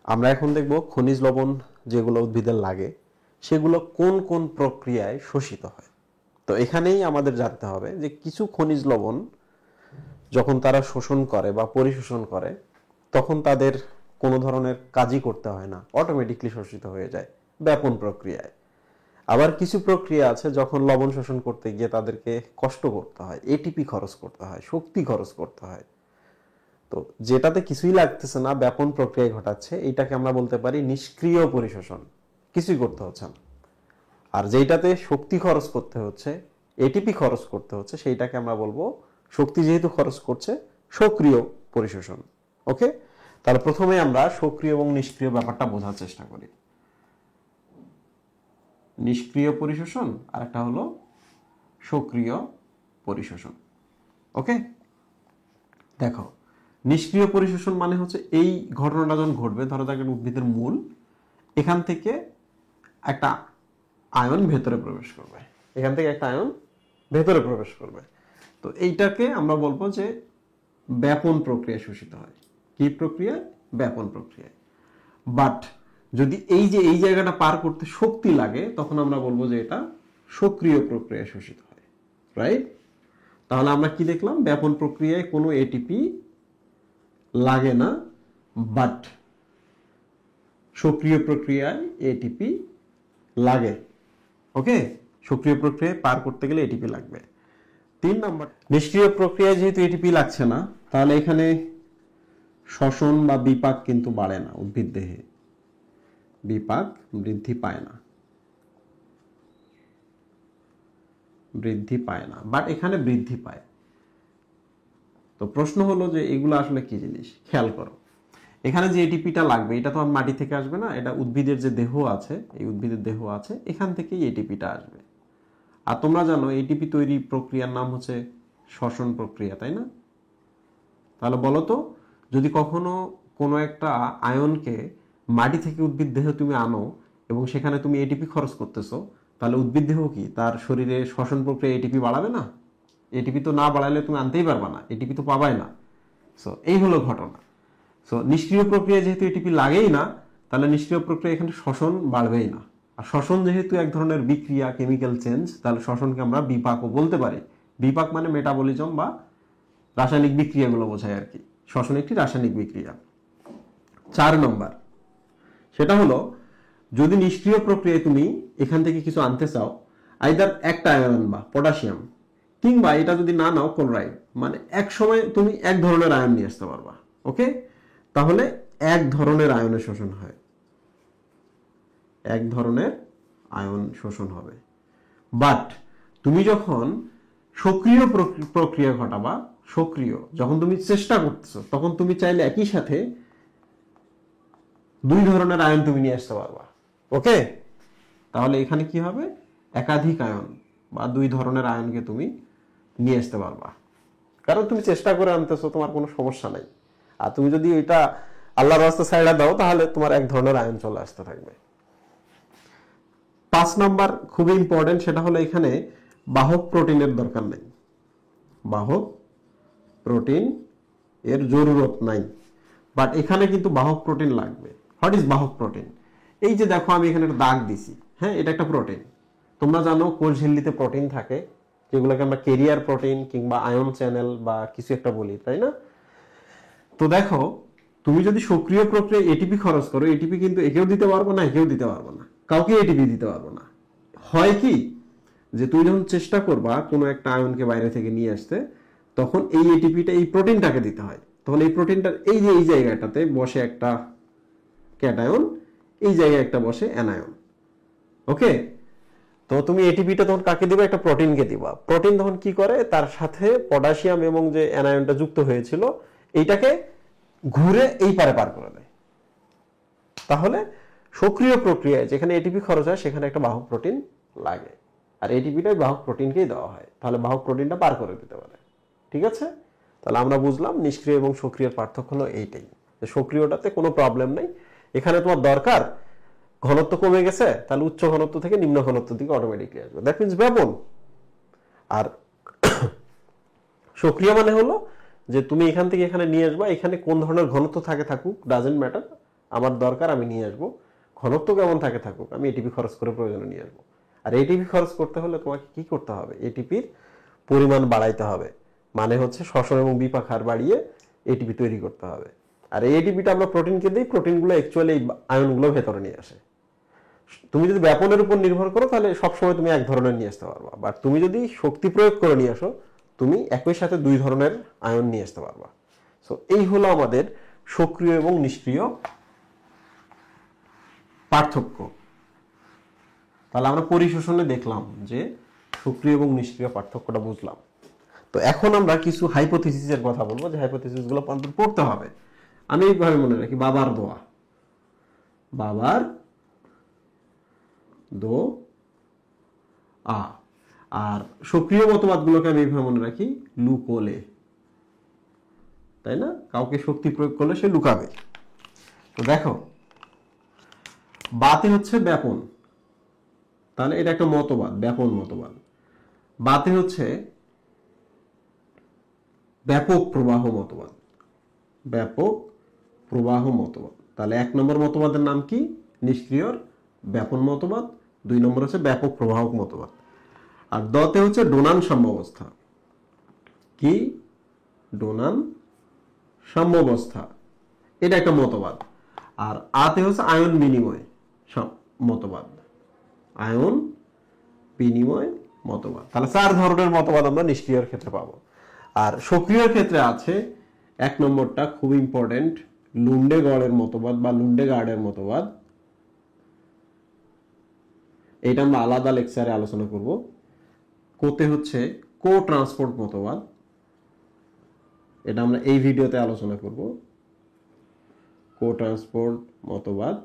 আমরা এখন দেখব খনিজ লবণ যেগুলো উদ্ভিদের লাগে সেগুলো কোন কোন প্রক্রিয়ায় শোষিত হয়। তো এখানেই আমাদের জানতে হবে যে কিছু খনিজ লবণ যখন তারা শোষণ করে বা পরিশোষণ করে তখন তাদের কোনো ধরনের কাজই করতে হয় না, অটোমেটিকলি শোষিত হয়ে যায় ব্যাপন প্রক্রিয়ায়। আবার কিছু প্রক্রিয়া আছে যখন লবণ শোষণ করতে গিয়ে তাদেরকে কষ্ট করতে হয়, এটিপি খরচ করতে হয়, শক্তি খরচ করতে হয়। তো যেটাতে কিছুই লাগতেছে না, ব্যাপন প্রক্রিয়া ঘটাচ্ছে, এটাকে আমরা বলতে পারি নিষ্ক্রিয় পরিশোষণ, কিছুই করতে হচ্ছে না। আর যেটাতে শক্তি খরচ করতে হচ্ছে, এটিপি খরচ করতে হচ্ছে, সেইটাকে আমরা বলবো শক্তি যেহেতু খরচ করছে সক্রিয় পরিশোষণ। ওকে, তাহলে প্রথমে আমরা সক্রিয় এবং নিষ্ক্রিয় ব্যাপারটা বোঝার চেষ্টা করি। নিষ্ক্রিয় পরিশোষণ আর একটা হলো সক্রিয় পরিশোষণ। ওকে, দেখো নিষ্ক্রিয় পরিশোষণ মানে হচ্ছে এই ঘটনাটা যখন ঘটবে, ধরো একটা উদ্ভিদের মূল, এখান থেকে একটা আয়ন ভেতরে প্রবেশ করবে, এখান থেকে একটা আয়ন ভেতরে প্রবেশ করবে, তো এইটাকে আমরা বলবো যে ব্যাপন প্রক্রিয়া শোষিত হয়। কি প্রক্রিয়া? ব্যাপন প্রক্রিয়ায়। বাট যদি এই জায়গাটা পার করতে শক্তি লাগে তখন আমরা বলবো যে এটা সক্রিয় প্রক্রিয়ায় শোষিত হয়। রাইট? তাহলে আমরা কি দেখলাম? ব্যাপন প্রক্রিয়ায় কোনো এটিপি লাগে না, বাট সক্রিয় প্রক্রিয়ায় এটিপি লাগে। ওকে, সক্রিয় প্রক্রিয়ায় পার করতে গেলে এটিপি লাগবে। 3 নাম্বার, নিষ্ক্রিয় প্রক্রিয়ায় যেহেতু এটিপি লাগছে না, তাহলে এখানে শ্বসন বা বিপাক কিন্তু বাড়ে না, উদ্ভিদ দেহে বিপাক বৃদ্ধি পায় না, বাট এখানে বৃদ্ধি পায়। তো প্রশ্ন হলো যে এগুলো আসলে কি জিনিস? খেয়াল করো, এখানে যে এটিপিটা লাগবে এটা তো আর মাটি থেকে আসবে না, এটা উদ্ভিদের যে দেহ আছে, এই উদ্ভিদের দেহ আছে, এখান থেকেই এটিপিটা আসবে। আর তোমরা জানো এটিপি তৈরি প্রক্রিয়ার নাম হচ্ছে শ্বসন প্রক্রিয়া, তাই না? তাহলে বলো তো, যদি কখনো কোনো একটা আয়নকে মাটি থেকে উদ্ভিদ দেহে তুমি আনো এবং সেখানে তুমি এটিপি খরচ করতেছো, তাহলে উদ্ভিদ দেহ কি তার শরীরে শ্বসন প্রক্রিয়া এটিপি বাড়াবে না? এটিপি তো না বাড়ালে তুমি আনতেই পারবা না, এটিপি তো পাবাই না। সো এই হলো ঘটনা। সো নিষ্ক্রিয় প্রক্রিয়া যেহেতু এটিপি লাগেই না, তাহলে নিষ্ক্রিয় প্রক্রিয়া এখানে শ্বসন বাড়বেই না। আর শ্বসন যেহেতু এক ধরনের বিক্রিয়া, কেমিক্যাল চেঞ্জ, তাহলে শ্বসনকে আমরা বিপাকও বলতে পারি। বিপাক মানে মেটাবলিজম বা রাসায়নিক বিক্রিয়াগুলো বোঝায় আর কি। শ্বসন একটি রাসায়নিক বিক্রিয়া। 4 নম্বর, সেটা হলো যদি নিষ্ক্রিয় প্রক্রিয়ায় তুমি এখান থেকে কিছু আনতে চাও, আইদার একটা আয়ন আনবা পটাশিয়াম, কিংবা এটা যদি না নাও ক্লোরাইড, মানে এক সময় তুমি এক ধরনের আয়ন নিয়ে আসতে পারবা। ওকে, তাহলে এক ধরনের আয়নের শোষণ হয়, এক ধরনের আয়ন শোষণ হবে। বাট তুমি যখন সক্রিয় প্রক্রিয়া ঘটাবা, সক্রিয় যখন তুমি চেষ্টা করতেছো, তখন তুমি চাইলে একই সাথে 2 ধরনের আয়ন তুমি নিয়ে আসতে পারবা। ওকে, তাহলে এখানে কি হবে? একাধিক আয়ন বা 2 ধরনের আয়নকে তুমি নিয়ে আসতে পারবা, কারণ তুমি চেষ্টা করে আনতেছো, তোমার কোনো সমস্যা নাই। আর তুমি যদি এটা আল্লাহর রাস্তা সাইডা দাও, তাহলে তোমার এক ধরনের আয়ন চলে আসতে থাকবে। 5 নাম্বার খুবই ইম্পর্টেন্ট, সেটা হলো এখানে বাহক প্রোটিনের দরকার নেই, বাহক প্রোটিন এর জরুরত নাই, বাট এখানে কিন্তু বাহক প্রোটিন লাগবে। হোয়াট ইজ বাহক প্রোটিন? এই যে দেখো আমি এখানে একটা দাগ দিছি, হ্যাঁ, এটা একটা প্রোটিন। তোমরা জানো কোষ ঝিল্লিতে প্রোটিন থাকে, যেগুলোকে আমরা ক্যারিয়ার প্রোটিন কিংবা আয়ন চ্যানেল বা কিছু একটা বলি, তাই না? তো দেখো, তুমি যদি সক্রিয় প্রক্রিয়ায় এটিপি খরচ করো, এটিপি কিন্তু একেও দিতে পারবো না, একেও দিতে পারবো না, কাউকে এটিপি দিতে পারবো না। হয় কি, যে তুমি যখন চেষ্টা করবা কোনো একটা আয়নকে বাইরে থেকে নিয়ে আসতে, তখন এই এটিপিটা এই প্রোটিনটাকে দিতে হয়। তখন এই প্রোটিনটার এই যে এই জায়গাটাতে বসে একটা ক্যাটায়ন, এই জায়গায় একটা বসে অ্যানায়ন। ওকে, তো তুমি এটিপিটা তখন কাকে দিবা? একটা প্রোটিনকে দিবা। প্রোটিন তখন কি করে, তার সাথে পটাশিয়াম এবং যে অ্যানায়নটা যুক্ত হয়েছিল এইটাকে ঘুরে এই পারে পার করে দেয়। তাহলে সক্রিয় প্রক্রিয়ায় যেখানে এটিপি খরচ হয় সেখানে একটা বাহক প্রোটিন লাগে, আর এটিপিটাই বাহক প্রোটিনকেই দেওয়া হয়, তাহলে বাহক প্রোটিনটা পার করে দিতে পারে। ঠিক আছে, তাহলে আমরা বুঝলাম নিষ্ক্রিয় এবং সক্রিয়ের পার্থক্য হলো এইটাই, যে সক্রিয়টাতে কোনো প্রবলেম নেই, এখানে তোমার দরকার ঘনত্ব কমে গেছে, তাহলে উচ্চ ঘনত্ব থেকে নিম্ন ঘনত্ব দিকে অটোমেটিকলি আসবে, দ্যাট মিনস ব্যাপন। আর সক্রিয় মানে হলো যে তুমি এখান থেকে এখানে নিয়ে আসবা, এখানে কোন ধরনের ঘনত্ব থাকে থাকুক ডাজেন্ট ম্যাটার, আমার দরকার আমি নিয়ে আসবো, ঘনত্ব কেমন থাকে থাকুক, আমি এটিপি খরচ করে প্রয়োজনে নিয়ে আসবো। আর এটিপি খরচ করতে হলে তোমাকে কি করতে হবে, এটিপির পরিমাণ বাড়াইতে হবে, মানে হচ্ছে শ্বসন এবং বিপাক হার বাড়িয়ে এটিপি তৈরি করতে হবে। আর এই এটিপিটা আমরা প্রোটিনকে দিই, প্রোটিনগুলো অ্যাকচুয়ালি এই আয়নগুলো ভেতরে নিয়ে আসে। তুমি যদি ব্যাপনের উপর নির্ভর করো তাহলে সবসময় তুমি এক ধরনের নিয়ে আসতে পারবা, বাট তুমি যদি শক্তি প্রয়োগ করে নিয়ে আসো তুমি একই সাথে দুই ধরনের আয়ন নিয়ে আসতে পারবা। সো এই হলো আমাদের সক্রিয় এবং নিষ্ক্রিয় পার্থক্য। তাহলে আমরা পরিশোষণে দেখলাম যে সক্রিয় এবং নিষ্ক্রিয় পার্থক্যটা বুঝলাম। তো এখন আমরা কিছু হাইপোথিসিসের কথা বলবো, যে হাইপোথিসিসগুলো পড়তে হবে। আমি এইভাবে মনে রাখি, বাবার দোয়া, বাবার দো আ। আর সক্রিয় মতবাদগুলোকে আমি এইভাবে মনে রাখি, লুকোলে, তাই না? কাউকে শক্তি প্রয়োগ করলে সে লুকাবে। তো দেখো, বাতে হচ্ছে ব্যাপন, তাহলে এটা একটা মতবাদ, ব্যাপন মতবাদ। বাতে হচ্ছে ব্যাপক প্রবাহ মতবাদ, ব্যাপক প্রবাহ মতবাদ। তাহলে 1 নম্বর মতবাদের নাম কি? নিষ্ক্রিয়র ব্যাপন মতবাদ। 2 নম্বর হচ্ছে ব্যাপক প্রবাহক মতবাদ। আর দতে হচ্ছে ডোনান সাম্যাবস্থা। কি? ডোনান সাম্যাবস্থা, এটা একটা মতবাদ। আর আতে হচ্ছে আয়ন বিনিময় মতবাদ, আয়ন বিনিময় মতবাদ। তাহলে 4 ধরনের মতবাদ আমরা নিষ্ক্রিয়র ক্ষেত্রে পাবো। আর সক্রিয়র ক্ষেত্রে আছে 1 নম্বরটা খুব ইম্পর্টেন্ট, লুন্ডেগড়ের মতবাদ বা লুন্ডেগার্ডের মতবাদ। এটা আমরা আলাদা লেকচারে আলোচনা করব। কোতে হচ্ছে কো ট্রান্সপোর্ট মতবাদ, এটা আমরা এই ভিডিওতে আলোচনা করব, কো ট্রান্সপোর্ট মতবাদ।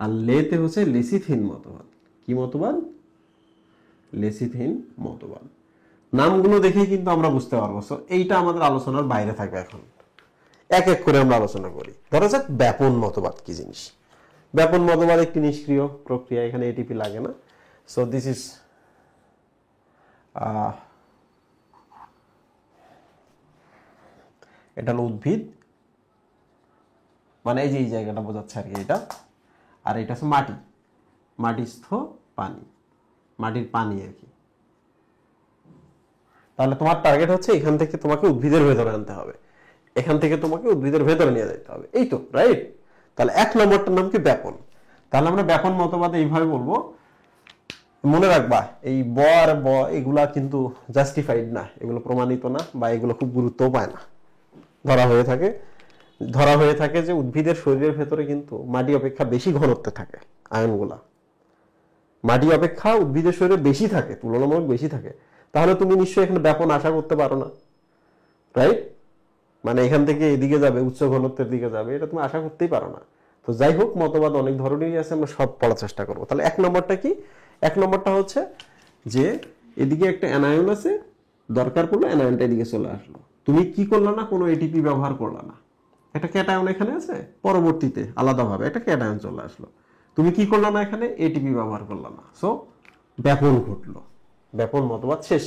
আর লেতে হচ্ছে লেসিথিন মতবাদ। কি মতবাদ? লেসিথিন মতবাদ। নামগুলো দেখেই কিন্তু আমরা বুঝতে পারবো। সো এইটা আমাদের আলোচনার বাইরে থাকবে। এখন এক এক করে আমরা আলোচনা করি। ধরা যাক ব্যাপন মতবাদ কি জিনিস। ব্যাপন মতবাদ একটি নিষ্ক্রিয় প্রক্রিয়া, এখানে এটিপি লাগে না। সো দিস ইজ এটা হলো উদ্ভিদ, মানে এই যে এই জায়গাটা বোঝাচ্ছে আর কি এটা। আর এটা হচ্ছে মাটি, মাটিস্থ পানি, মাটির পানি আর কি। তাহলে তোমার টার্গেট হচ্ছে এখান থেকে তোমাকে উদ্ভিদের ভেতরে আনতে হবে, এখান থেকে তোমাকে উদ্ভিদের ভেতরে নিয়ে যেতে হবে, এই তো, রাইট? তাহলে 1 নম্বরটার নাম কি? ব্যাপন। তাহলে আমরা ব্যাপন মতবাদে এইভাবে বলবো, মনে রাখবা এই ব আর ব এগুলা কিন্তু জাস্টিফাইড না, এগুলো প্রমাণিত না, বা এগুলো খুব গুরুত্বও পায় না। ধরা হয়ে থাকে যে উদ্ভিদের শরীরের ভেতরে কিন্তু মাটি অপেক্ষা বেশি ঘনত্বে থাকে আয়নগুলা, মাটি অপেক্ষা উদ্ভিদের শরীরে বেশি থাকে, তুলনামূলক বেশি থাকে। তাহলে তুমি নিশ্চয়ই এখানে ব্যাপন আশা করতে পারো না, রাইট? মানে এখান থেকে এদিকে যাবে, উচ্চ ঘনত্বের দিকে যাবে, এটা তুমি আশা করতেই পারো না। তো যাই হোক, মতবাদ অনেক ধরনেরই আছে, আমরা সব পড়ার চেষ্টা করবো। তাহলে 1 নম্বরটা কি? 1 নম্বরটা হচ্ছে যে এদিকে একটা অ্যানায়ন আছে, দরকার পড়লো অ্যানায়নটা এদিকে চলে আসলো, তুমি কি করলা না, কোনো এটিপি ব্যবহার করলা না, একটা ক্যাটায়ন এখানে আছে, পরবর্তীতে আলাদাভাবে একটা ক্যাটায়ন চলে আসলো, তুমি কি করলা না, এখানে এটিপি ব্যবহার করলা না। সো ব্যাপন ঘটলো, ব্যাপন মতবাদ শেষ।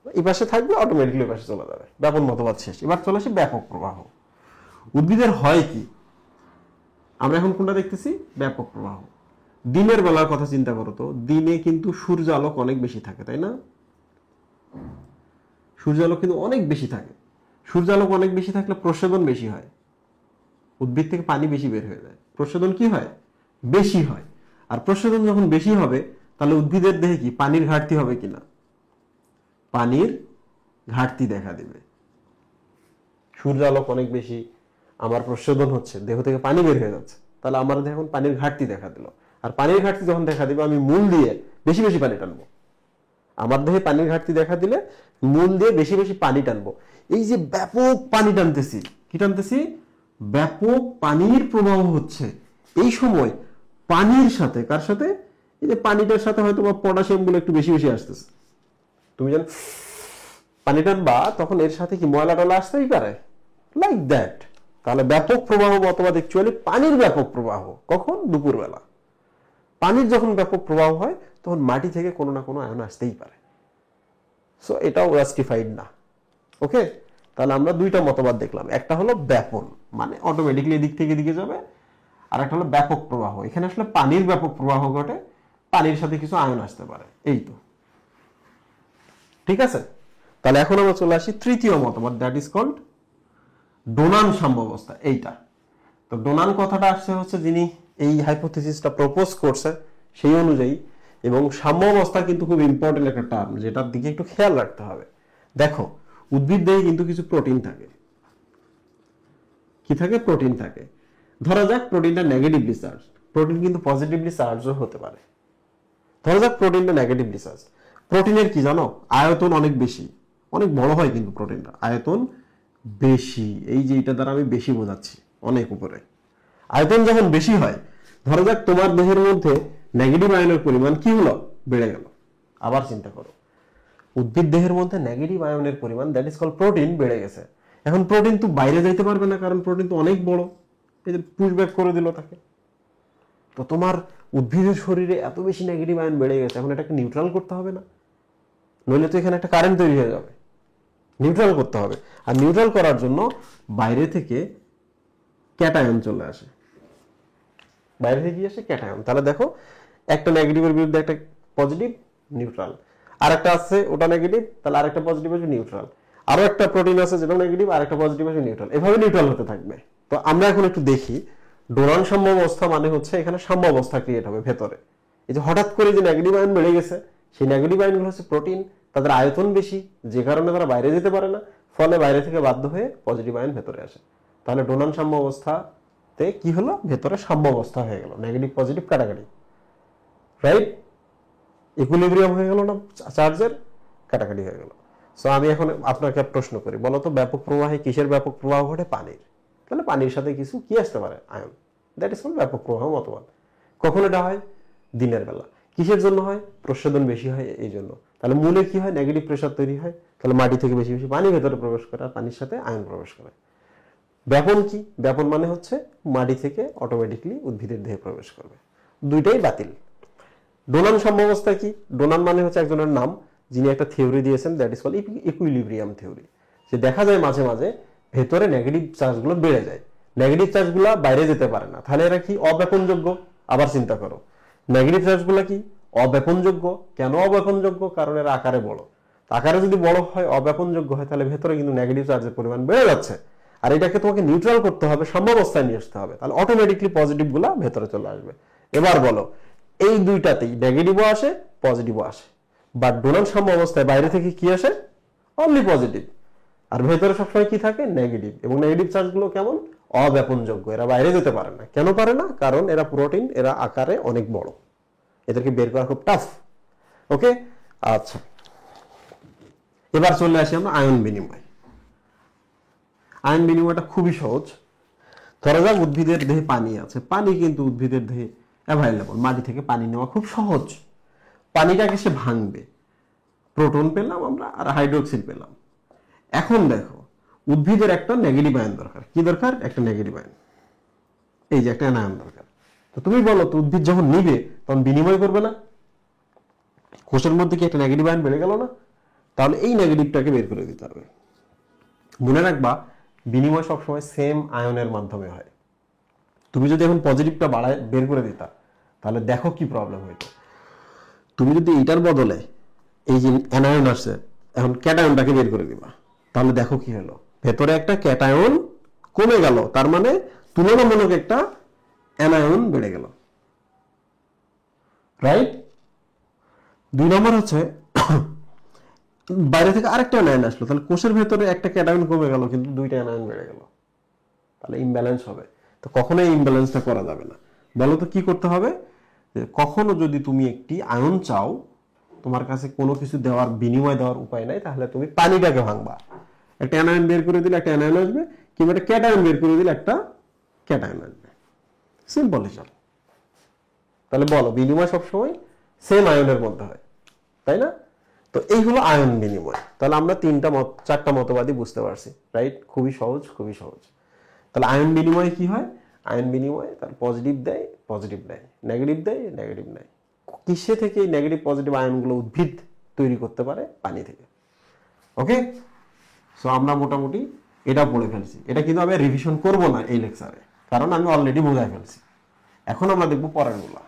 এই পাশে থাকবে, অটোমেটিক্যালি পাশে চলে যাবে, ব্যাপন মতবাদ শেষ। এবার চলে আসি ব্যাপক প্রবাহ। উদ্ভিদের হয় কি? আমরা এখন কোনটা দেখতেছি? ব্যাপক প্রবাহ। দিনের বেলার কথা চিন্তা করো তো, দিনে কিন্তু সূর্য আলোক অনেক বেশি থাকে, তাই না? সূর্য আলোক কিন্তু অনেক বেশি থাকে। সূর্য আলোক অনেক বেশি থাকলে প্রস্বেদন বেশি হয়, উদ্ভিদ থেকে পানি বেশি বের হয়ে যায়, প্রস্বেদন কি হয়? বেশি হয়। আর প্রস্বেদন যখন বেশি হবে তাহলে উদ্ভিদের দেহে কি পানির ঘাটতি হবে কিনা? পানির ঘাটতি দেখা দিবে। সূর্য আলোক অনেক বেশি, আমার প্রস্বেদন হচ্ছে, দেহ থেকে পানি বের হয়ে যাচ্ছে, তাহলে আমার দেহে এখন পানির ঘাটতি দেখা দিল। আর পানির ঘাটতি যখন দেখা দিবে, আমি মূল দিয়ে বেশি বেশি পানি টানবো। আমার দেহে পানির ঘাটতি দেখা দিলে মূল দিয়ে বেশি বেশি পানি টানবো। এই যে ব্যাপক পানি টানতেছি, কি টানতেছি? ব্যাপক পানির প্রবাহ হচ্ছে। এই সময় পানির সাথে, কার সাথে? এই যে পানিটার সাথে হয়তো বা পটাশিয়াম গুলো একটু বেশি বেশি আসতেছে। তুমি যখন পানি টানবা তখন এর সাথে কি ময়লা টলা আসতেই পারে, লাইক দ্যাট। তাহলে ব্যাপক প্রবাহ মতবাদ অ্যাকচুয়ালি পানির ব্যাপক প্রবাহ। কখন? দুপুরবেলা। পানির যখন ব্যাপক প্রবাহ হয় তখন মাটি থেকে কোনো না কোনো আয়ন আসতেই পারে। সো এটাও জাস্টিফাইড না। ওকে, তাহলে আমরা 2টা মতবাদ দেখলাম। একটা হলো ব্যাপন, মানে অটোমেটিকলি এদিক থেকে এদিকে যাবে। আর একটা হলো ব্যাপক প্রবাহ, এখানে আসলে পানির ব্যাপক প্রবাহ ঘটে, পানির সাথে কিছু আয়ন আসতে পারে, এই তো। ঠিক আছে, তাহলে এখন আমরা চলে আসি তৃতীয় মতবাদ, দ্যাট ইজ কল্ড ডোনান সাম্যাবস্থা। এইটা তো ডোনান কথাটা আসছে হচ্ছে যিনি এই হাইপোথিসিসটা প্রপোজ করছে সেই অনুযায়ী, এবং সাম্যাবস্থা কিন্তু খুব ইম্পর্টেন্ট একটা টার্ম, যেটার দিকে একটু খেয়াল রাখতে হবে। দেখো উদ্ভিদ দেহে কিন্তু কিছু প্রোটিন থাকে, কি থাকে? প্রোটিন থাকে। ধরা যাক প্রোটিনটা নেগেটিভলি চার্জ, প্রোটিন কিন্তু পজিটিভলি চার্জও হতে পারে। ধরা যাক প্রোটিনটা নেগেটিভলি চার্জ, প্রোটিনের কি জানো? আয়তন অনেক বেশি, অনেক বড় হয় কিন্তু প্রোটিনটা, আয়তন বেশি। এই যে এটা দ্বারা আমি বেশি বোঝাচ্ছি, অনেক উপরে। আয়তন যখন বেশি হয়, ধরা যাক তোমার দেহের মধ্যে নেগেটিভ আয়নের পরিমাণ কি হলো? বেড়ে গেল। আবার চিন্তা করো, উদ্ভিদ দেহের মধ্যে নেগেটিভ আয়নের পরিমাণ, দ্যাট ইজ কল্ড প্রোটিন, বেড়ে গেছে। এখন প্রোটিন তো বাইরে যাইতে পারবে না, কারণ প্রোটিন তো অনেক বড়, এই যে পুশব্যাক করে দিল তাকে। তো তোমার উদ্ভিদের শরীরে এত বেশি নেগেটিভ আয়ন বেড়ে গেছে, এখন এটাকে নিউট্রাল করতে হবে না? নইলে তো এখানে একটা কারেন্ট তৈরি হয়ে যাবে, নিউট্রাল করতে হবে। আর নিউট্রাল করার জন্য বাইরে থেকে ক্যাটায়ন চলে আসে, বাইরে থেকে কি আসে? ক্যাটায়ন। তাহলে দেখো একটা নেগেটিভের বিরুদ্ধে একটা পজিটিভ, নিউট্রাল। আর একটা আছে ওটা নেগেটিভ, তাহলে আরেকটা পজিটিভ আসবে, নিউট্রাল। আরো একটা প্রোটিন আছে যেটা নেগেটিভ, আর একটা পজিটিভ আসবে, নিউট্রাল। এভাবে নিউট্রাল হতে থাকবে। তো আমরা এখন একটু দেখি ডোনান সাম্যাবস্থা মানে হচ্ছে এখানে সাম্যাবস্থা ক্রিয়েট হবে ভেতরে। এই যে হঠাৎ করে যে নেগেটিভ আয়ন বেড়ে গেছে, সেই নেগেটিভ আয়নগুলো হচ্ছে প্রোটিন, তাদের আয়তন বেশি, যে কারণে তারা বাইরে যেতে পারে না, ফলে বাইরে থেকে বাধ্য হয়ে পজিটিভ আয়ন ভেতরে আসে। তাহলে ডোনান সাম্যাবস্থাতে কি হলো? ভেতরে সাম্যাবস্থা হয়ে গেল, নেগেটিভ পজিটিভ কাটাকাটি, রাইট? ইকুইলিব্রিয়াম হয়ে গেল না চার্জের? কাটাকাটি হয়ে গেল। সো আমি এখন আপনাকে প্রশ্ন করি, বলো তো ব্যাপক প্রবাহে কিসের ব্যাপক প্রবাহ ঘটে? পানির। তাহলে পানির সাথে কিছু কি আসতে পারে? আয়ন। দ্যাট ইজ কল্ড ব্যাপক প্রবাহ মতবাদ। কখন এটা হয়? দিনের বেলা। কিসের জন্য হয়? প্রস্বেদন বেশি হয় এই জন্য। তাহলে মূলে কি হয়? নেগেটিভ প্রেসার তৈরি হয়, তাহলে মাটি থেকে বেশি বেশি পানি ভেতরে প্রবেশ করে, আর পানির সাথে আয়ন প্রবেশ করে। ব্যাপন কি? ব্যাপন মানে হচ্ছে মাটি থেকে অটোমেটিকলি উদ্ভিদের দেহে প্রবেশ করবে। দুইটাই বাতিল। ডোনান সাম্যাবস্থা কি? ডোনান মানে হচ্ছে একজনের নাম, যিনি একটা থিওরি দিয়েছেন, that is called equilibrium theory. যে দেখা যায় মাঝে মাঝে ভেতরে নেগেটিভ চার্জগুলো বেড়ে যায়, নেগেটিভ চার্জগুলো বাইরে যেতে পারে না, তাহলে এরা কি? অব্যাপনযোগ্য। আবার চিন্তা করো, নেগেটিভ চার্জগুলো কি? অব্যাপনযোগ্য। কেন অব্যাপনযোগ্য? কারণ এরা আকারে বড়। আকারে যদি বড় হয়, অব্যাপনযোগ্য হয়, তাহলে ভেতরে কিন্তু নেগেটিভ চার্জের পরিমাণ বেড়ে যাচ্ছে। আর এটাকে তোমাকে নিউট্রাল করতে হবে, সাম্যাবস্থায় নিয়ে আসতে হবে, তাহলে অটোমেটিকলি পজিটিভ গুলা ভেতরে চলে আসবে। এবার বলো, এই দুইটাতেই নেগেটিভও আসে, পজিটিভও আসে, বাট ডোনান সাম্যাবস্থায় বাইরে থেকে কি আসে? Only positive. আর ভেতরে সবসময় কি থাকে? নেগেটিভ। এবং নেগেটিভ চার্জগুলো কেমন? অব্যাপনযোগ্য, এরা বাইরে যেতে পারে না। কেন পারে না? কারণ এরা প্রোটিন, এরা আকারে অনেক বড়, এদেরকে বের করা খুব টাফ। ওকে, আচ্ছা, এবার চলে আসি আমরা আয়ন বিনিময়। আয়ন বিনিময়টা খুবই সহজ। ধরা যাক উদ্ভিদের দেহে পানি আছে, পানি কিন্তু উদ্ভিদের দেহে অ্যাভাইলেবল, মাটি থেকে পানি নেওয়া খুব সহজ। পানিটাকে সে ভাঙবে, প্রোটন পেলাম আমরা আর হাইড্রোক্সিল পেলাম। এখন দেখো উদ্ভিদের একটা নেগেটিভ আয়ন দরকার। কি দরকার? একটা নেগেটিভ আয়ন, এই যে একটা আয়ন দরকার। তো তুমি বলো তো, উদ্ভিদ যখন নিবে তখন বিনিময় করবে না? কোষের মধ্যে কি একটা নেগেটিভ আয়ন বেড়ে গেল না? তাহলে এই নেগেটিভটাকে বের করে দিতে হবে। মনে রাখবা, বিনিময় সবসময় সেম আয়নের মাধ্যমে হয়। তুমি যদি এখন পজিটিভটা বাড়ায় বের করে দিতা, তাহলে দেখো কি প্রবলেম হইতো। তুমি যদি এইটার বদলে এই যে অ্যানায়ন আসছে, এখন ক্যাটায়নটাকে বের করে দিবা, তাহলে দেখো কি হলো, ভেতরে একটা ক্যাটায়ন কমে গেল, তার মানে তুলনামূলক একটা অ্যানায়ন বেড়ে গেল, রাইট? দুই নম্বর হচ্ছে বাইরে থেকে আরেকটা অ্যানায়ন আসলো, তাহলে কোষের ভেতরে একটা ক্যাটায়ন কমে গেল, কিন্তু দুইটা অ্যানায়ন বেড়ে গেল, তাহলে ইমব্যালেন্স হবে। তো কখনোই ইমব্যালেন্সটা করা যাবে না। বলো তো কি করতে হবে? কখনো যদি তুমি একটি আয়ন চাও, তোমার কাছে কোনো কিছু দেওয়ার, বিনিময় দেওয়ার উপায় নাই, তাহলে তুমি পানিটাকে ভাঙবা, একটা অ্যানায়ন বের করে দিলে একটা অ্যানায়ন আসবে, কিংবা একটা ক্যাটায়ন বের করে দিলে একটা ক্যাটায়ন আসবে। সিম্পল হিসাব। তাহলে বলো, বিনিময় সবসময় সেম আয়নের মধ্যে হয়, তাই না? তো এই হলো আয়ন বিনিময়। তাহলে আমরা চারটা মতবাদই বুঝতে পারছি, রাইট? খুবই সহজ, খুবই সহজ। তাহলে আয়ন বিনিময়ে কি হয়? আয়ন বিনিময়ে তার পজিটিভ দেয়, পজিটিভ নেয়, নেগেটিভ দেয়, নেগেটিভ নেয়। কিসে থেকে এই নেগেটিভ পজিটিভ আয়নগুলো উদ্ভিদ তৈরি করতে পারে? পানি থেকে। ওকে, সো আমরা মোটামুটি এটা পড়ে ফেলছি, এটা কিন্তু আমি রিভিশন করব না এই লেকচারে, কারণ আমি অলরেডি বোঝাই ফেলছি। এখন আমরা দেখব পরেরগুলো।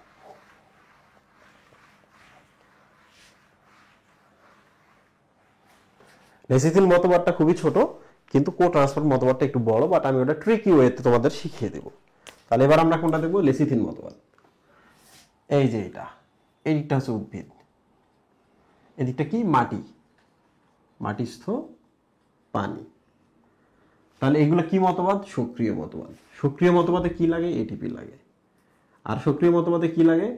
লেসিথিন মতবাদটা খুবই ছোট, কিন্তু কো ট্রান্সফার মতবাদটা একটু বড়, বাট আমি ওটা ট্রিকি ওয়েতে তোমাদের শিখিয়ে দেব। তাহলে এবার আমরা কোনটা দেখবো? লেসিথিন মতবাদ। এই যে এটা, এই দিকটা হচ্ছে উদ্ভিদ, এদিকটা কি? মাটি, মাটিস্থ পানি। তাহলে এগুলো কি মতবাদ? সক্রিয় মতবাদ। সক্রিয় মতবাদে কি লাগে? এটিপি লাগে। আর সক্রিয় মতবাদে কি লাগে?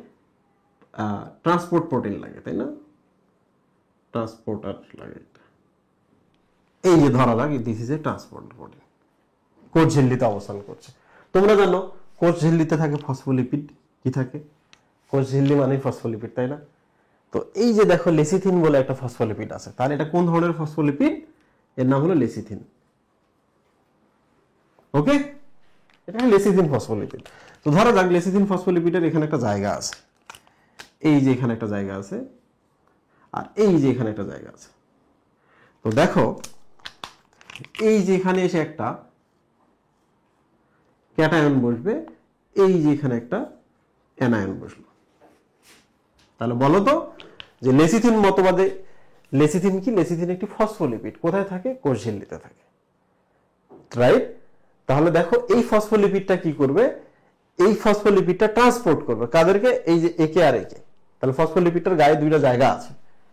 ট্রান্সপোর্ট প্রোটিন লাগে, তাই না? ট্রান্সপোর্টার লাগে। এই যে ধরা যাক this is a transport protein, কোষ ঝিল্লিতে অবস্থান করছে। তোমরা জানো কোষ ঝিল্লিতে থাকে ফসফোলিপিড। কি থাকে? কোষ ঝিল্লি মানে ফসফোলিপিড, তাই না? তো এই যে দেখো লেসিথিন বলে একটা ফসফোলিপিড আছে, তাহলে এটা কোন ধরনের ফসফোলিপিড? এর নাম হলো লেসিথিন। ওকে, এটা লেসিথিন ফসফোলিপিড। তো ধরা যাক লেসিথিন ফসফোলিপিডের এখানে একটা জায়গা আছে, এই যে এখানে একটা জায়গা আছে, আর এই যে এখানে একটা জায়গা আছে। তো দেখো এই যে এখানে এসে একটা ক্যাটায়ন বসবে, এই যে এখানে একটা অ্যানায়ন বসলো। তাহলে বলো তো যে লেসিথিন মতবাদে লেসিথিন কি? লেসিথিন একটি ফসফোলিপিড। কোথায় থাকে? কোষ ঝিল্লিতে থাকে, রাইট? তাহলে দেখো এই ফসফোলিপিডটা কি করবে? এই ফসফোলিপিডটা ট্রান্সপোর্ট করবে কাদেরকে? এই যে একে আর একে। তাহলে ফসফোলিপিডটার গায়ে দুইটা জায়গা আছে,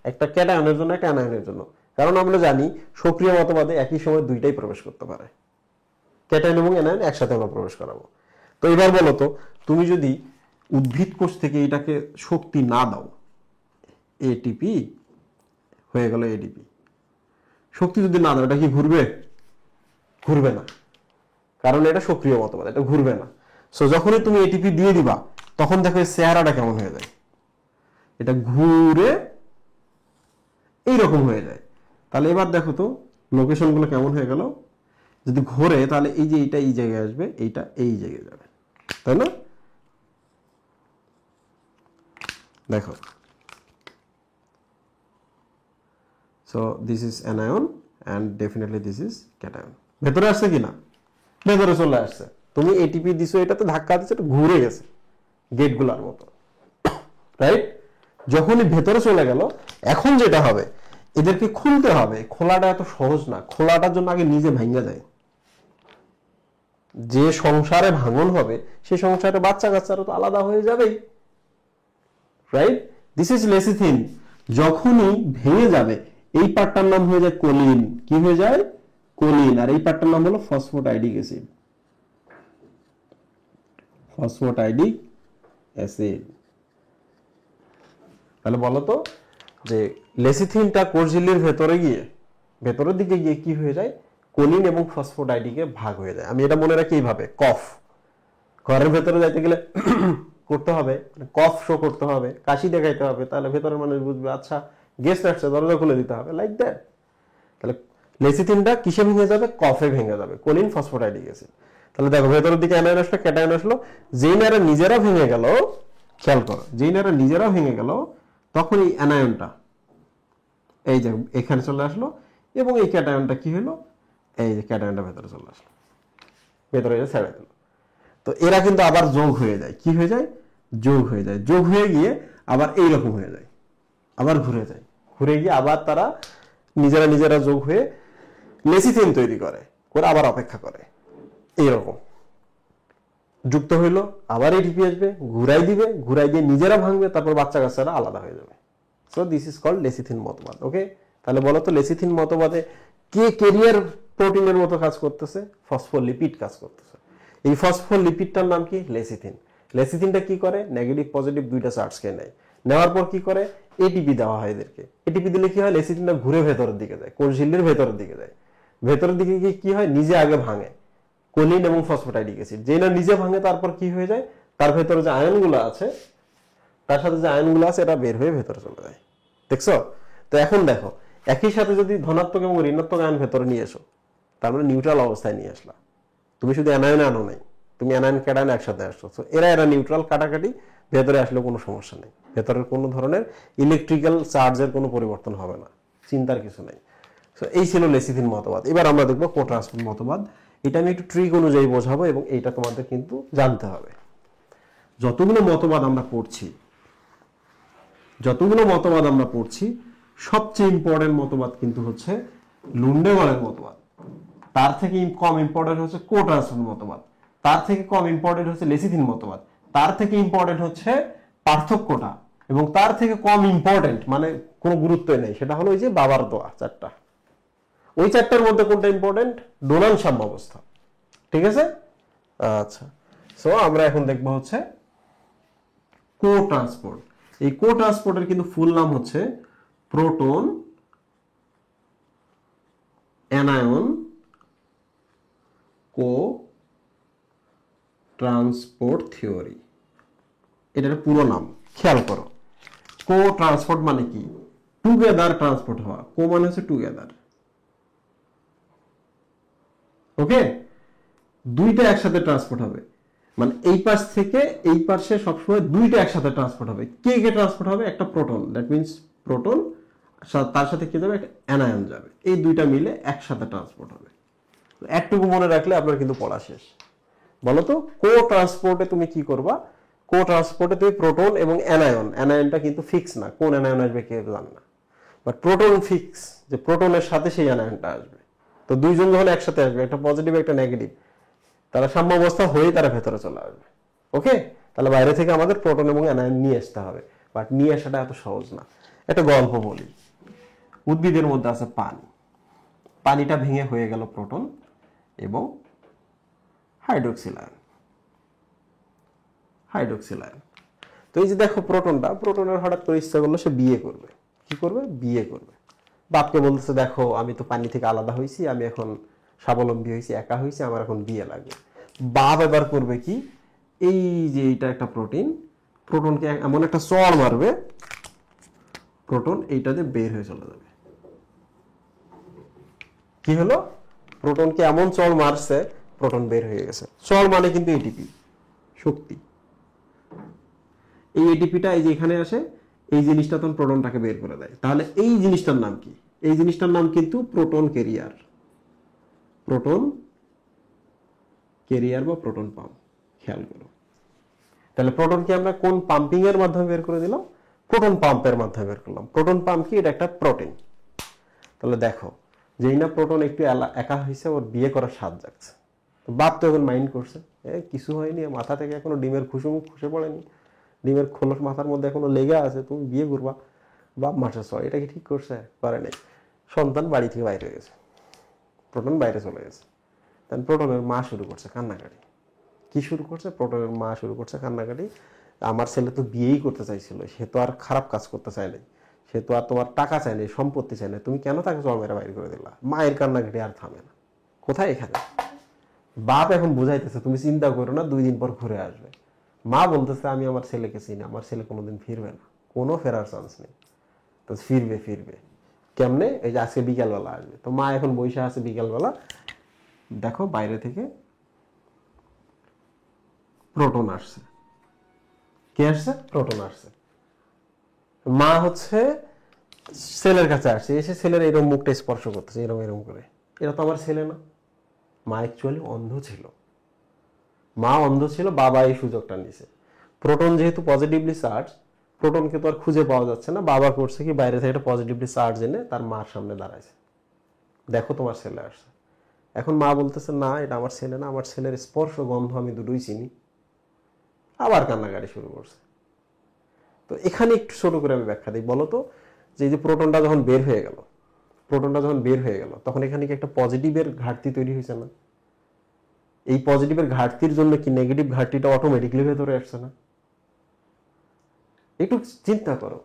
একটা ক্যাটায়নের জন্য, একটা অ্যানায়নের জন্য। কারণ আমরা জানি সক্রিয় মতবাদে একই সময় দুইটাই প্রবেশ করতে পারে, ক্যাটায়ন এবং অ্যানায়ন একসাথে আমরা প্রবেশ করাবো। তো এবার বলো তো, তুমি যদি উদ্ভিদ কোষ থেকে এটাকে শক্তি না দাও, এটিপি হয়ে গেল এডিপি, শক্তি যদি না দাও, এটা কি ঘুরবে? ঘুরবে না, কারণ এটা সক্রিয় মতবাদ, এটা ঘুরবে না। সো যখনই তুমি এটিপি দিয়ে দিবা, তখন দেখো চেহারাটা কেমন হয়ে যায়, এটা ঘুরে এইরকম হয়ে যায়। তাহলে এবার দেখো তো লোকেশনগুলো কেমন হয়ে গেল। যদি ঘোরে তাহলে এই যে এইটা এই জায়গায় আসবে, এইটা এই জায়গায় যাবে, তাই না? দেখো, so this is anion and definitely this is cation. ভেতরে আসছে কিনা? ভেতরে চলে আসছে। তুমি এটিপি দিছো, এটাতে ধাক্কা দিচ্ছে, এটা ঘুরে গেছে গেটগুলোর মতো, রাইট? যখনই ভেতরে চলে গেল, এখন যেটা হবে, এদেরকে খুলতে হবে। খোলাটা এত সহজ না, খোলাটার জন্য আগে নিজে ভাঙা যায়। যে সংসারে ভাঙন হবে, সে সংসারে বাচ্চা কাচ্চারা তো আলাদা হয়ে যাবেই, রাইট? This is lecithin. যখনই ভেঙে যাবে, এই পার্টটার নাম হয়ে যায় কোলিন। কি হয়ে যায়? কোলিন। আর এই পার্টটার নাম হলো ফসফোটাইডিক অ্যাসিড, ফসফোটাইডিক অ্যাসিড। তাহলে বলো তো যে লেসিথিনটা কোষ ঝিল্লির ভেতরে গিয়ে, ভেতরের দিকে গিয়ে কি হয়ে যায়? কোলিন এবং ফসফোটাইডিকে ভাগ হয়ে যায়। আমি এটা মনে রাখি এইভাবে, কফ, ঘরের ভেতরে যাইতে গেলে করতে হবে, কফ শো করতে হবে, কাশি দেখাইতে হবে, তাহলে ভেতরের মানুষ বুঝবে আচ্ছা গেস্ট আসছে, দরজা খুলে দিতে হবে, লাইক দ্যাট। তাহলে লেসিথিনটা কিসে ভেঙে যাবে? কফে ভেঙে যাবে, কোলিন ফসফোটাইডিক অ্যাসিড। তাহলে দেখো ভেতরের দিকে অ্যানায়ন আসলো, ক্যাটায়ন আসলো। যেই নারা নিজেরা ভেঙে গেল, খেয়াল করো, যেই নারা নিজেরা ভেঙে গেল, তখন এই অ্যানায়নটা এই যে এখানে চলে আসলো, এবং এই ক্যাটায়নটা কি হলো? এই যে ক্যাটায়নটা ভেতরে চলে আসলো, ভেতরে ছেড়ে দিল। তো এরা কিন্তু আবার যোগ হয়ে যায়। কি হয়ে যায়? যোগ হয়ে যায়। যোগ হয়ে গিয়ে আবার এইরকম হয়ে যায়, আবার ঘুরে যায়, ঘুরে গিয়ে আবার তারা নিজেরা নিজেরা যোগ হয়ে লেসিথিন তৈরি করে, করে আবার অপেক্ষা করে। এইরকম যুক্ত হইলো, আবার এটিপি আসবে, ঘুরাই দিবে, ঘুরাই দিয়ে নিজেরা ভাঙবে, তারপর বাচ্চা কাচ্চারা আলাদা হয়ে যাবে। So this is called lecithin মতবাদ। ওকে, তাহলে বলো তো লেসিথিন মতবাদে কে ক্যারিয়ার প্রোটিনের মতো কাজ করতেছে? ফসফোলিপিড কাজ করতেছে। এই ফসফোলিপিডটার নাম কি? লেসিথিন। লেসিথিনটা কি করে? নেগেটিভ পজিটিভ দুইটা চার্জকে নেয়, নেওয়ার পর কি করে? এটিপি দেওয়া হয় এদেরকে। এটিপি দিলে কি হয়? লেসিথিনটা ঘুরে ভেতরের দিকে যায়, কোষ ঝিল্লির ভেতরের দিকে যায়। ভেতরের দিকে গিয়ে কি হয়? নিজে আগে ভাঙে কোলিন এবং ফসফোটাইডিক অ্যাসিড। যেই না নিজে ভাঙে, তারপর কি হয়ে যায়? তার ভেতরে যে আয়নগুলো আছে, তার সাথে যে আয়নগুলো আছে, এটা বের হয়ে ভেতরে চলে যায়। দেখছো? তো এখন দেখো, একই সাথে যদি ধনাত্মক এবং ঋণাত্মক আয়ন ভেতরে নিয়ে এসো, তার মানে নিউট্রাল অবস্থায় নিয়ে আসলা। তুমি শুধু অ্যানায়নে আনো নাই, তুমি অ্যানায়ন ক্যাটায়ন একসাথে আসছো। এরা নিউট্রাল, কাটাকাটি, ভেতরে আসলে কোনো সমস্যা নেই। ভেতরের কোনো ধরনের ইলেকট্রিক্যাল চার্জের কোনো পরিবর্তন হবে না, চিন্তার কিছু নেই। সো এই ছিল লেসিথিন মতবাদ। এবার আমরা দেখবো কোট্রান্সপোর্ট মতবাদ। এটা আমি একটু ট্রিক অনুযায়ী বোঝাবো এবং এইটা তোমাদের কিন্তু জানতে হবে। যতগুলো মতবাদ আমরা পড়ছি সবচেয়ে ইম্পর্টেন্ট মতবাদ কিন্তু হচ্ছে লুন্ডেগলের মতবাদ, তার থেকে কম ইম্পর্টেন্ট হচ্ছে কোট্রান্সপোর্ট মতবাদ, তার থেকে কম ইম্পর্টেন্ট হচ্ছে লেসিথিন মতবাদ, তার থেকে ইম্পর্টেন্ট হচ্ছে পার্থক্যটা, এবং তার থেকে কম ইম্পর্টেন্ট মানে কোনো গুরুত্বই নেই সেটা হলো ওই যে বাবার দোয়া চারটা। ওই চারটার মধ্যে কোনটা ইম্পর্টেন্ট? ডোনান সাম্যাবস্থা। ঠিক আছে? আচ্ছা, সো আমরা এখন দেখবো হচ্ছে কোট্রান্সপোর্ট। এই কোট্রান্সপোর্টের কিন্তু ফুল নাম হচ্ছে প্রোটন অ্যানায়ন কো ট্রান্সপোর্ট থিওরি, এটার পুরো নাম। খেয়াল করো, কো ট্রান্সপোর্ট মানে কি? টুগেদার ট্রান্সপোর্ট হওয়া। কো মানে হচ্ছে টুগেদার, ওকে? দুইটা একসাথে ট্রান্সপোর্ট হবে, মানে এই পাশ থেকে এই পাশে সবসময় দুইটা একসাথে ট্রান্সপোর্ট হবে। কে কে ট্রান্সপোর্ট হবে? একটা প্রোটন, দ্যাট মিনস প্রোটন, তার সাথে কি যাবে? একটা অ্যানায়ন যাবে। এই দুইটা মিলে একসাথে ট্রান্সপোর্ট হবে। একটুকু মনে রাখলে আপনার কিন্তু পড়া শেষ। বলো তো, কো ট্রান্সপোর্টে তুমি কি করবা? কো ট্রান্সপোর্টে তুমি প্রোটন এবং অ্যানায়ন, অ্যানায়নটা কিন্তু ফিক্স না, কোন অ্যানায়ন আসবে কেউ জানে না, বাট প্রোটন ফিক্স যে প্রোটনের সাথে সেই অ্যানায়নটা আসবে। তো দুইজন যখন একসাথে আসবে, একটা পজিটিভ একটা নেগেটিভ, তারা সাম্যাবস্থা হয়েই তারা ভেতরে চলে আসবে। ওকে, তাহলে বাইরে থেকে আমাদের প্রোটন এবং অ্যানায়ন নিয়ে আসতে হবে, বাট নিয়ে আসাটা এত সহজ না। একটা গল্প বলি। উদ্ভিদের মধ্যে আছে পানি, পানিটা ভেঙে হয়ে গেল প্রোটন এবং হাইড্রোক্সিল আয়ন। তো এই যে দেখো প্রোটনের হঠাৎ করে ইচ্ছা করলো সে বিয়ে করবে। কি করবে? বিয়ে করবে। বাপকে বলতেছে, দেখো আমি তো পানি থেকে আলাদা হয়েছি, আমি এখন স্বাবলম্বী হয়েছি, একা হয়েছি, আমার এখন বিয়ে লাগবে। বাপ এবার করবে কি? এই যে এইটা একটা প্রোটনকে এমন একটা চড় মারবে, প্রোটন এইটাতে বের হয়ে চলে যাবে। কি হলো? প্রোটনকে এমন চড় মারছে, প্রোটন বের হয়ে গেছে। চড় মানে কিন্তু এটিপি, শক্তি। এই এটিপিটা এই যে এখানে আসে, এই জিনিসটা তখন প্রোটনটাকে বের করে দেয়। তাহলে এই জিনিসটার নাম কি? এই জিনিসটার নাম কিন্তু প্রোটন ক্যারিয়ার, বা প্রোটন পাম্প। খেয়াল করো, তাহলে প্রোটনকে আমরা কোন পাম্পিং এর মাধ্যমে বের করে দিলাম? প্রোটন পাম্পের মাধ্যমে বের করলাম। প্রোটন পাম্প কি? এটা একটা প্রোটিন। তাহলে দেখো, যেই না প্রোটন একটু একা হয়েছে, ওর বিয়ে করার স্বাদ জাগছে। তো বাপ তো এখন মাইন্ড করছে, কিছু হয়নি, মাথা থেকে এখনো ডিমের খুশুমুখ খসে পড়েনি, ডিমের খোলস মাথার মধ্যে এখনো লেগে আছে, তুমি বিয়ে করবা। বাপ মাসে এটা কি ঠিক করছে? করে নাই। সন্তান বাড়ি থেকে বাইরে হয়ে গেছে, প্রোটন বাইরে চলে গেছে। তাই প্রোটনের মা শুরু করছে কান্নাকাটি। কি শুরু করছে? প্রোটনের মা শুরু করছে কান্নাকাটি। আমার ছেলে তো বিয়েই করতে চাইছিল, সে তো আর খারাপ কাজ করতে চায় নাই, সে তো আর তোমার টাকা চায় নাই, সম্পত্তি চায় না, তুমি কেন তাকে জল মেরে বাইরে করে দিলা? মায়ের কান্নাকাটি আর থামে না। কোথায়? এখানে। বাপ এখন বুঝাইতেছে, তুমি চিন্তা করো না, 2 দিন পর ঘুরে আসবে। মা বলতেছে, আমি আমার ছেলেকে চিনি, আমার ছেলে কোনোদিন ফিরবে না, কোনো ফেরার চান্স নেই। তো ফিরবে কেমনে? এই যে আজকে বিকালবেলা আসবে। তো মা এখন বসে আছে বিকালবেলা, দেখো বাইরে থেকে প্রোটন আসছে। কে আসছে? প্রোটন আসছে। মা হচ্ছে ছেলের কাছে আসছে, এসে ছেলের এরকম মুখটা স্পর্শ করতেছে, এরকম করে। এটা তো আমার ছেলে না। মা অ্যাকচুয়ালি অন্ধ ছিল। বাবা এই সুযোগটা নিছে। প্রোটন যেহেতু পজিটিভলি চার্জ, প্রোটনকে তো আর খুঁজে পাওয়া যাচ্ছে না। বাবা করছে কি? বাইরে থেকে একটা পজিটিভলি চার্জ এনে তার মার সামনে দাঁড়াইছে, দেখো তোমার ছেলে আসছে। এখন মা বলতেছে, না এটা আমার ছেলে না, আমার ছেলের স্পর্শ গন্ধ আমি দুটোই চিনি। আবার কান্নাকাটি শুরু করছে। তো এখানে একটু ছোট করে আমি ব্যাখ্যা দিই। বলো তো, যে এই যে প্রোটনটা যখন বের হয়ে গেল, তখন এখানে কি একটা পজিটিভের ঘাটতি তৈরি হয়েছে না? এই পজিটিভের ঘাটতির জন্য কি নেগেটিভ ঘাটতিটা অটোমেটিকলি ভেতরে আসছে না? একটু চিন্তা করো,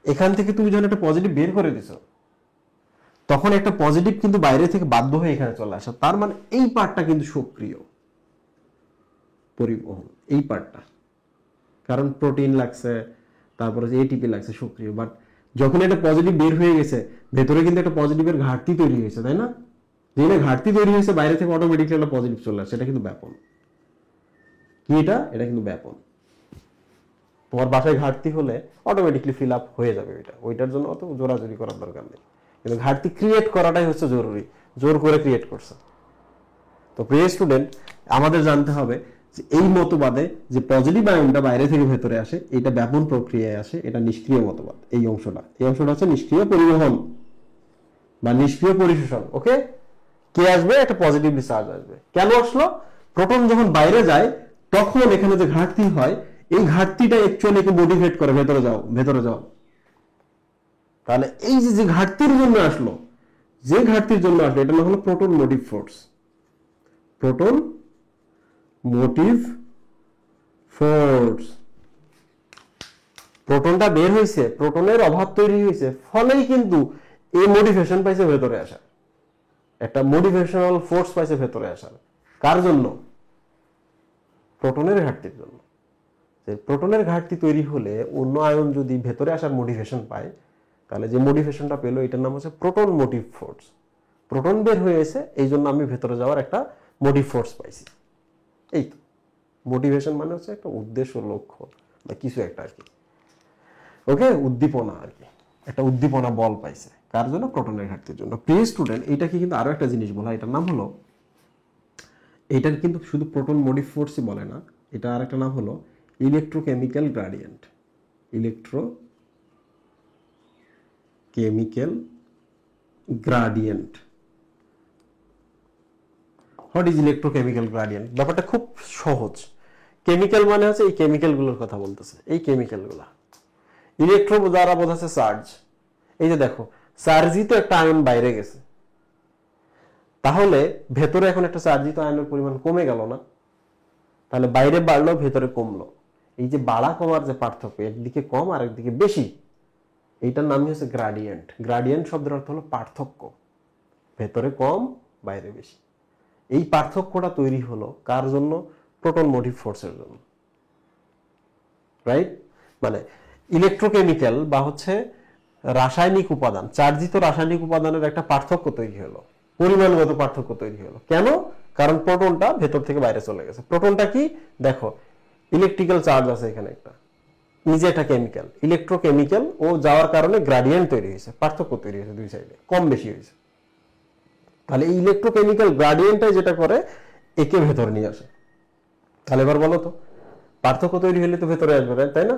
এখান থেকে তুমি যখন একটা পজিটিভ বের করে দিছো, তখন একটা পজিটিভ কিন্তু বাইরে থেকে বাধ্য হয়ে এখানে চলে আসে। তার মানে এই পার্টটা কিন্তু সক্রিয় পরিবহন, এই পার্টটা, কারণ প্রোটিন লাগছে, তারপরে যে এটিপি লাগছে, সক্রিয়। বাট যখন এটা পজিটিভ বের হয়ে গেছে, ভেতরে কিন্তু একটা পজিটিভের ঘাটতি তৈরি হয়েছে, তাই না? যেটা ঘাটতি তৈরি হয়েছে, বাইরে থেকে অটোমেটিকলি একটা পজিটিভ চলে আসছে। এটা কিন্তু ব্যাপন। কি এটা? এটা কিন্তু ব্যাপন। তোমার বাসায় ঘাটতি হলে অটোমেটিকলি ফিল আপ হয়ে যাবে, ওইটার জন্য অত জোরাজুরি করার দরকার নেই। কিন্তু ঘাটতি ক্রিয়েট করাটাই হচ্ছে জরুরি, জোর করে ক্রিয়েট করছে। তো প্রিয় স্টুডেন্ট, আমাদের জানতে হবে যে এই মতবাদে যে পজিটিভ আয়নটা বাইরে থেকে ভেতরে আসে, এটা ব্যাপন প্রক্রিয়ায় আসে, এটা নিষ্ক্রিয় মতবাদ। এই অংশটা হচ্ছে নিষ্ক্রিয় পরিবহন বা নিষ্ক্রিয় পরিশোষণ। ওকে, কে আসবে? একটা পজিটিভলি চার্জ আসবে। কেন আসলো? প্রোটন যখন বাইরে যায় তখন এখানে যে ঘাটতি হয়, এই ঘাটতিটা অ্যাকচুয়ালি একে মোটিভেট করে ভেতরে যাও, ভেতরে যাও। তাহলে এই যে ঘাটতির জন্য আসলো, যে ঘাটতির জন্য আসলো, এটা হলো proton motive force. Proton motive force. প্রোটনটা বের হয়েছে, প্রোটনের অভাব তৈরি হয়েছে, ফলেই কিন্তু এই মোটিভেশন পাইছে ভেতরে আসা, একটা মোটিভেশনাল ফোর্স পাইছে ভেতরে আসার। কার জন্য? প্রোটনের ঘাটতির জন্য। প্রোটনের ঘাটতি তৈরি হলে অন্য আয়ন যদি ভেতরে আসার মোটিভেশন পায়, তাহলে যে মোটিভেশনটা পেলো এটার নাম হচ্ছে প্রোটন মোটিভ ফোর্স। প্রোটন বের হয়েছে, এই জন্য আমি ভেতরে যাওয়ার একটা মোটিভ ফোর্স পাইছি। এই তো মোটিভেশন মানে হচ্ছে একটা উদ্দেশ্য, লক্ষ্য বা কিছু একটা আর কি। ওকে, উদ্দীপনা আর কি, একটা উদ্দীপনা বল পাইছে। কার জন্য? প্রোটনের ঘাটতির জন্য। প্রিয় স্টুডেন্ট, এটাকে কিন্তু আরো একটা জিনিস বলা, এটার নাম হলো, এটার কিন্তু শুধু প্রোটন মোটিভ ফোর্সই বলে না, এটা আর একটা নাম হলো electrochemical gradient. Electrochemical gradient. What is electrochemical gradient? ব্যাপারটা খুব সহজ। কেমিক্যাল মানে হচ্ছে এই কেমিক্যালগুলোর কথা বলতেছে, এই কেমিক্যালগুলা। ইলেকট্রো দ্বারা বোঝাচ্ছে চার্জ। এই যে দেখো, চার্জিত একটা আয়ন বাইরে গেছে, তাহলে ভেতরে এখন একটা চার্জিত আয়নের পরিমাণ কমে গেল না? তাহলে বাইরে বাড়লো, ভেতরে কমলো। এই যে বাড়া কমার যে পার্থক্য, একদিকে কম আর একদিকে বেশি, এইটার নামই হচ্ছে গ্রাডিয়েন্ট। গ্রাডিয়েন্ট শব্দের অর্থ হলো পার্থক্য, ভেতরে কম বাইরে বেশি। এই পার্থক্যটা তৈরি হলো কার জন্য? প্রোটন মোটিভ ফোর্সের জন্য, রাইট? মানে ইলেকট্রোকেমিক্যাল বা হচ্ছে রাসায়নিক উপাদান, চার্জিত রাসায়নিক উপাদানের একটা পার্থক্য তৈরি হলো, পরিমাণগত পার্থক্য তৈরি হলো। কেন? কারণ প্রোটনটা ভেতর থেকে বাইরে চলে গেছে। প্রোটনটা কি? দেখো, ইলেকট্রিক্যাল চার্জ আছে এখানে একটা, নিজে একটা কেমিক্যাল, ইলেকট্রোকেমিক্যাল, ও যাওয়ার কারণে গ্রাডিয়েন্ট তৈরি হয়েছে, পার্থক্য তৈরি হয়েছে, দুই সাইডে কম বেশি হয়েছে। তাহলে এই ইলেকট্রোকেমিক্যাল গ্রাডিয়েন্টটাই যেটা করে একে ভেতরে নিয়ে আসে। তাহলে এবার বলো তো, পার্থক্য তৈরি হলে তো ভেতরে আসবে, তাই না?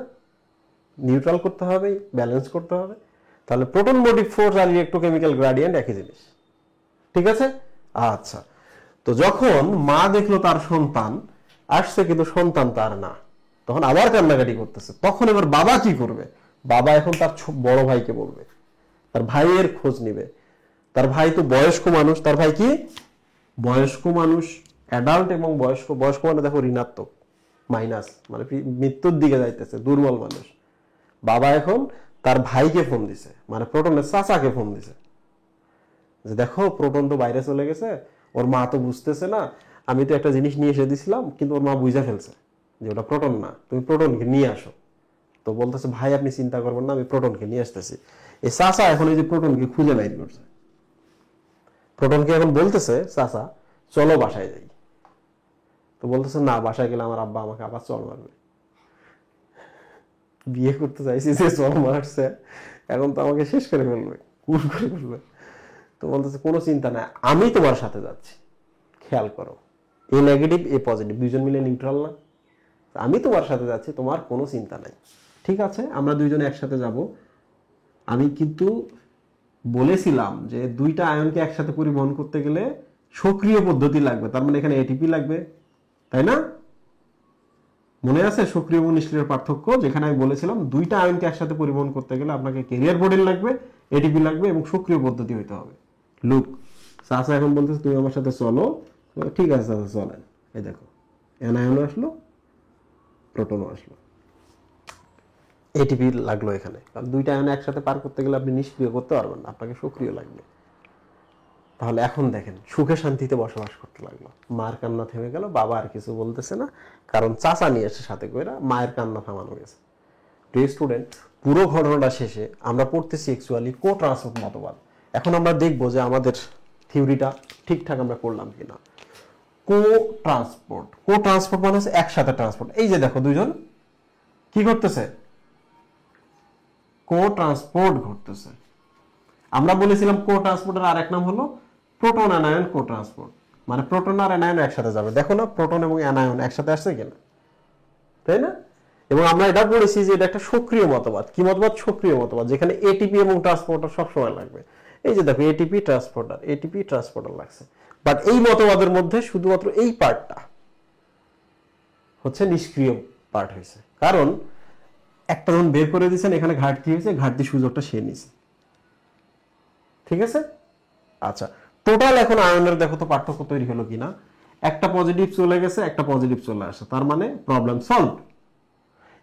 নিউট্রাল করতে হবে, ব্যালেন্স করতে হবে। তাহলে প্রোটন মোটিভ ফোর্স আর ইলেকট্রোকেমিক্যাল গ্রেডিয়েন্ট একই জিনিস, ঠিক আছে? আচ্ছা, তো যখন মা দেখলো তার সন্তান আসছে কিন্তু সন্তান তার না, তখন আবার কান্নাকাটি করতেছে। তখন এবার বাবা কি করবে? বাবা এখন তার বড় ভাইকে বলবে, তার ভাইয়ের খোঁজ নিবে। তার ভাই তো বয়স্ক মানুষ, তার ভাই কি বয়স্ক মানুষ, অ্যাডাল্ট এবং বয়স্ক। বয়স্ক মানে দেখো ঋণাত্মক, মাইনাস, মানে মৃত্যুর দিকে যাইতেছে, দুর্বল মানুষ। বাবা এখন তার ভাইকে ফোন দিছে, মানে প্রোটনের চাচাকে ফোন দিছে, যে দেখো প্রোটন তো বাইরে চলে গেছে, ওর মা তো বুঝতেছে না, আমি তো একটা জিনিস নিয়ে এসে দিছিলাম কিন্তু ওর মা বুঝা ফেলছে যে ওটা প্রোটন না, তুমি প্রোটনকে নিয়ে আসো। তো বলতেছে ভাই আপনি চিন্তা করবেন না, আমি প্রোটনকে নিয়ে আসতেছি। এই চাচা এখন এই যে প্রোটনকে খুঁজে বাইর করছে, প্রোটনকে এখন বলতেছে চাচা চলো বাসায় যাই। তো বলতেছে না, বাসায় গেলে আমার আব্বা আমাকে আবার চল মারবে। বিয়ে করতে চাইছি যে চল মারছে, এখন তো আমাকে শেষ করে ফেলবে, কুল করে ফেলবে। তো বলতেছে কোনো চিন্তা নাই, আমি তোমার সাথে যাচ্ছি, খেয়াল করো, এ নেগেটিভ এ পজিটিভ দুইজন মিলে নিউট্রাল না? আমি তোমার সাথে যাচ্ছি, তোমার কোনো চিন্তা নাই, ঠিক আছে, আমরা দুইজনে একসাথে যাব। আমি কিন্তু বলেছিলাম যে দুইটা আয়নকে একসাথে পরিবহন করতে গেলে সক্রিয় পদ্ধতি লাগবে, তার মানে এখানে এটিপি লাগবে, তাই না? মনে আছে সক্রিয় এবং নিষ্ক্রিয় পার্থক্য? যেখানে আমি বলেছিলাম দুইটা আয়নকে একসাথে পরিবহন করতে গেলে আপনাকে ক্যারিয়ার প্রোটিন লাগবে, এটিপি লাগবে এবং সক্রিয় পদ্ধতি হইতে হবে। লুক, চাচা এখন বলতেছে তুমি আমার সাথে চলো। ঠিক আছে চাচা চলেন। এই দেখো অ্যানায়নও আসলো, প্রোটনও আসলো, এটিপি লাগলো এখানে। কারণ দুইটা আয়ন একসাথে পার করতে গেলে আপনি নিষ্ক্রিয় করতে পারবেন না, আপনাকে সক্রিয় লাগবে। তাহলে এখন দেখেন সুখে শান্তিতে বসবাস করতে লাগলো। মার কান্না থেমে গেল, বাবা আর কিছু বলতেছে না, কারণ চাচা নিয়ে এসে সাথে করে মায়ের কান্না থামানো গেছে। প্রিয় স্টুডেন্ট, পুরো ঘটনাটা শেষে আমরা পড়তেছি অ্যাকচুয়ালি কো ট্রান্সপোর্ট মতবাদ। এখন আমরা দেখবো যে আমাদের থিওরিটা ঠিকঠাক আমরা করলাম কিনা। কো ট্রান্সপোর্ট, কো ট্রান্সপোর্ট মানে হচ্ছে একসাথে ট্রান্সপোর্ট। এই যে দেখো দুইজন কি করতেছে, কো ট্রান্সপোর্ট ঘটতেছে। আমরা বলেছিলাম কো ট্রান্সপোর্টের আর এক নাম হলো প্রোটন অ্যানায়ন কো ট্রান্সপোর্ট, মানে প্রোটন আর অ্যানায়ন একসাথে যাবে। দেখো না প্রোটন এবং অ্যানায়ন একসাথে আসছে কিনা, তাই না? এবং আমরা এটা বলেছি যে এটা একটা সক্রিয় মতবাদ। কি মতবাদ? সক্রিয় মতবাদ, যেখানে এটিপি এবং ট্রান্সপোর্টার সবসময় লাগবে। এই যে দেখো এটিপি ট্রান্সপোর্টার লাগছে, বাট এই মতবাদের মধ্যে শুধুমাত্র এই পার্টটা হচ্ছে নিষ্ক্রিয় পার্ট হয়েছে, কারণ একটা যখন বের করে দিয়েছেন এখানে ঘাটতি হয়েছে, ঘাটতি সুযোগটা সে নিছে। ঠিক আছে? আচ্ছা, টোটাল এখন আয়নের দেখো তো পার্থক্য তৈরি হলো কিনা। একটা পজিটিভ চলে গেছে, একটা পজিটিভ চলে আসে, তার মানে প্রবলেম সলভ।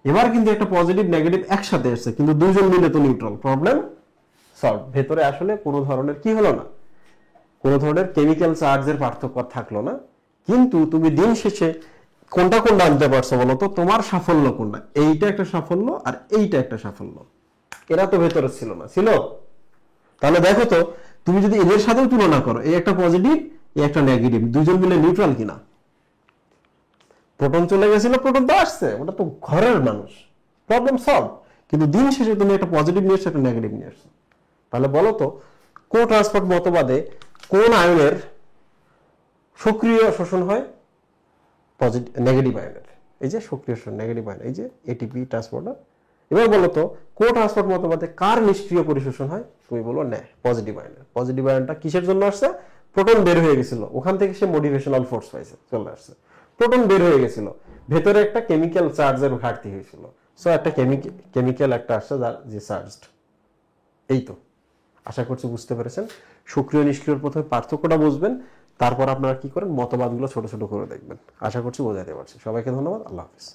এবার কিন্তু একটা পজিটিভ নেগেটিভ একসাথে এসেছে, কিন্তু দুইজন মিলে তো নিউট্রাল, প্রবলেম সলভ। ভেতরে আসলে কোনো ধরনের কি হলো না, কোনো ধরনের কেমিক্যাল চার্জের পার্থক্য থাকলো না। কিন্তু তুমি দিন শেষে কোনটা আনতে পারছো বলো তো? তোমার সাফল্য কোনটা? এইটা একটা সাফল্য আর এইটা একটা সাফল্য। এরা তো ভেতরে ছিল না, ছিল? তাহলে দেখো তো তুমি যদি এদের সাথেও তুলনা করো, এই একটা পজিটিভ, এই একটা নেগেটিভ, দুইজন মিলে নিউট্রাল কিনা? প্রোটন চলে গেছিল, প্রোটন তো আসছে, ওটা তো ঘরের মানুষ, প্রবলেম সলভ। কিন্তু দিন শেষে তুমি একটা পজিটিভ নিয়ে এসছো, একটা নেগেটিভ নিয়ে এসছো। তাহলে বলো তো কো ট্রান্সপোর্ট মতবাদে কোন আয়নের সক্রিয় শোষণ হয়? পজিটিভ নেগেটিভ আয়নের। এই যে সক্রিয় শোষণ নেগেটিভ আয়ন, এই যে এটিপি ট্রান্সপোর্টার। এবার বলো তো কো ট্রান্সপোর্ট মতবাদে কার নিষ্ক্রিয় পরিশোষণ হয়? তুমি বলো পজিটিভ আয়নের। পজিটিভ আয়নটা কিসের জন্য আসছে? প্রোটন বের হয়ে গেছিল, ওখান থেকে সে মোটিভেশনাল ফোর্স পাইছে, চলে আসছে। প্রোটন বের হয়ে গেছিল, ভেতরে একটা কেমিক্যাল চার্জের ঘাটতি হয়েছিল, সো একটা কেমিক্যাল একটা আসছে যার যে চার্জড। এই তো, আশা করছি বুঝতে পেরেছেন। সক্রিয় নিষ্ক্রিয়র প্রথমে পার্থক্যটা বুঝবেন, তারপর আপনারা কি করেন মতবাদগুলো ছোট ছোট করে দেখবেন। আশা করছি বোঝাতে পারছি। সবাইকে ধন্যবাদ, আল্লাহ হাফেজ।